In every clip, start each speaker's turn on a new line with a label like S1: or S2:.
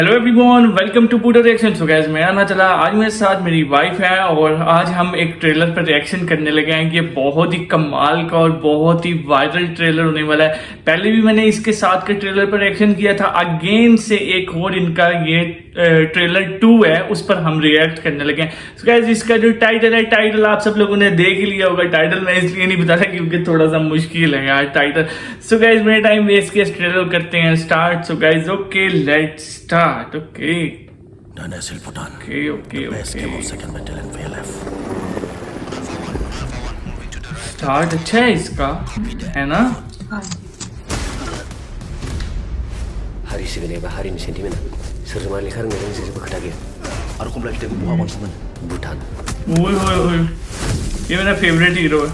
S1: Hello everyone, welcome to पूडा reaction. So guys, मैं आना चला। आज मेरे साथ मेरी वाइफ है और आज हम एक ट्रेलर पर रिएक्शन करने लगे हैं। ये बहुत ही कमाल का और बहुत ही वायरल ट्रेलर होने वाला है। पहले भी मैंने इसके साथ के ट्रेलर पर रिएक्शन किया था। अगेन से एक और इनका ये ट्रेलर 2 है, उस पर हम रिएक्ट करने लगे हैं। सो गाइस, इसका जो टाइटल है, टाइटल आप सब लोगों ने देख ही लिया होगा। टाइटल मैं इसलिए नहीं बता रहा क्योंकि थोड़ा सा मुश्किल है यार टाइटल। सो गाइस, मेरे टाइम वेस्ट के ट्रेलर करते हैं start. So guys, okay let's start. Okay start अच्छा है इसका, है ना?
S2: हारि सिबिनाय बा हारिनि सेन्टिमेन्ट सोरजोंबा लेखा रोंनायजों जेबो खोथा गैया आरो कमला फिथाइखौ बहा बांसिन मोनो भुटान।
S1: ओए ओए ओए, ये मेरा फेवरेट हीरो है।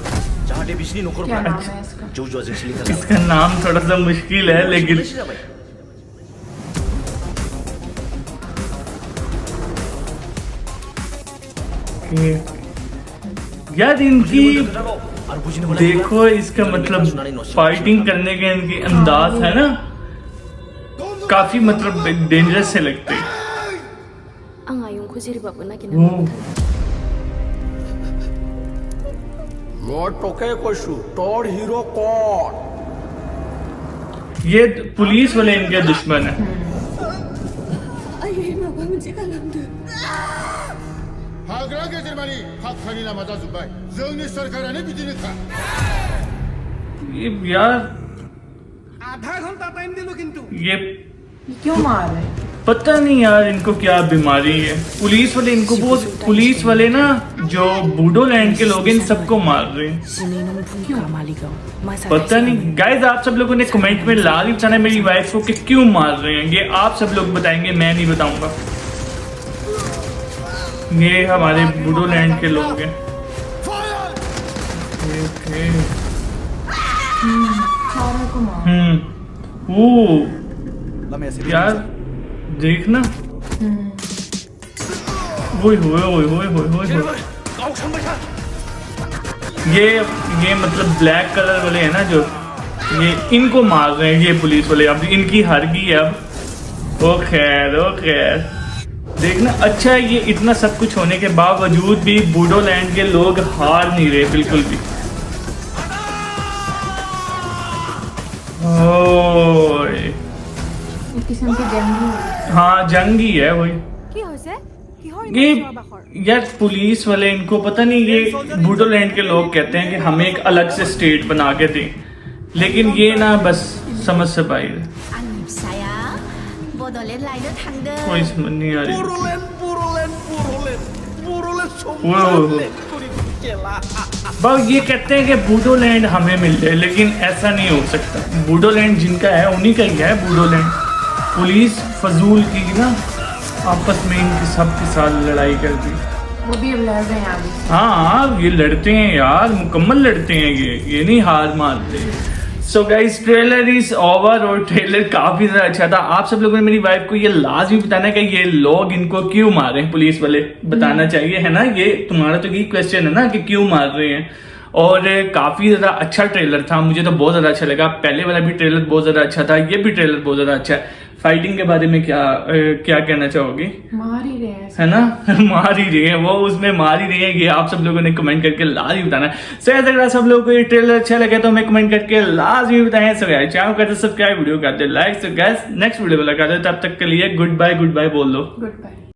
S2: जाहाथे बिसिनि नखरफ्रा जौ जुवाजों सिलिंखार
S1: इसका नाम थोड़ा सा मुश्किल है लेकिन यार इनकी देखो, इसका मतलब फाइटिंग करने के इनकी अंदाज है ना, काफी मतलब डेंजरस से लगते हैं। ये पुलिस वाले इनके दुश्मन है।
S3: हाग्रा गेजेरमानि फाक्कानि लामा जाजोब्बाय, जोंनि सरकारानो बिदिनोखा।
S1: ये यार
S3: आधा घंटा टाइम दिलो किंतु
S1: ये
S4: क्यों मार रहे हैं?
S1: पता नहीं यार इनको क्या बीमारी है। पुलिस वाले इनको बहुत, पुलिस वाले ना जो बूडो लैंड के लोग इन सबको मार रहे हैं। पता नहीं गाइज, आप सब लोगों ने कमेंट में लाल बताना है मेरी वाइफ को कि क्यों मार रहे हैं। ये आप सब लोग बताएंगे, मैं नहीं बताऊंगा। ये हमारे बूडो लैंड के लोग हैं। यार देखना, ये मतलब ब्लैक कलर वाले हैं ना जो, ये इनको मार रहे हैं ये पुलिस वाले। अब इनकी हार गई है अब। ओ खैर देखना, अच्छा है ये इतना सब कुछ होने के बावजूद भी बूडो लैंड के लोग हार नहीं रहे बिल्कुल भी। ओए
S4: किस्म की जंगी।
S1: हाँ जंगी है वही। ये यार पुलिस वाले इनको पता नहीं, ये बूडो लैंड के लोग कहते हैं कि हमें एक अलग से स्टेट बना के दें, लेकिन ये ना बस समझ से बाहर है। कोई समझ नहीं आ रही। बस ये कहते हैं कि बूडो लैंड हमें मिल जाए, लेकिन ऐसा नहीं हो सकता। बूडो लैंड जिनका है उन्हीं का ही है बूडो लैंड। पुलिस फजूल की ना आपस में इनकी सबके साथ लड़ाई कर दी।
S4: वो भी अब लड़ रहे हैं आगे।
S1: हाँ ये लड़ते हैं यार, मुकम्मल लड़ते हैं ये नहीं हार मारते। So guys, trailer is over और ट्रेलर काफी ज्यादा अच्छा था। आप सब लोगों ने मेरी वाइफ को ये लाजमी बताना है कि ये लोग इनको क्यों मार रहे हैं, पुलिस वाले बताना चाहिए, है ना? ये तुम्हारा तो ये क्वेश्चन है ना कि क्यों मार रहे हैं। और काफी ज्यादा अच्छा ट्रेलर था, मुझे तो बहुत ज्यादा अच्छा लगा। पहले वाला भी ट्रेलर बहुत ज्यादा अच्छा था, ये भी ट्रेलर बहुत ज्यादा अच्छा है। फाइटिंग के बारे में क्या कहना चाहोगे?
S4: मार ही रहे हैं,
S1: है ना? मार ही रहे हैं वो, उसमें मार ही रहे हैं। ये आप सब लोगों ने कमेंट करके लाजमी बताना है। सो अगर सब लोगों को ये ट्रेलर अच्छा लगे तो हमें कमेंट करके लाजमी बताएं। सो गाइस, चैनल को सब्सक्राइब, वीडियो करते like. So guys, next video में लगा दे, तब तक के लिए गुड बाय बोल दो।
S4: Good bye.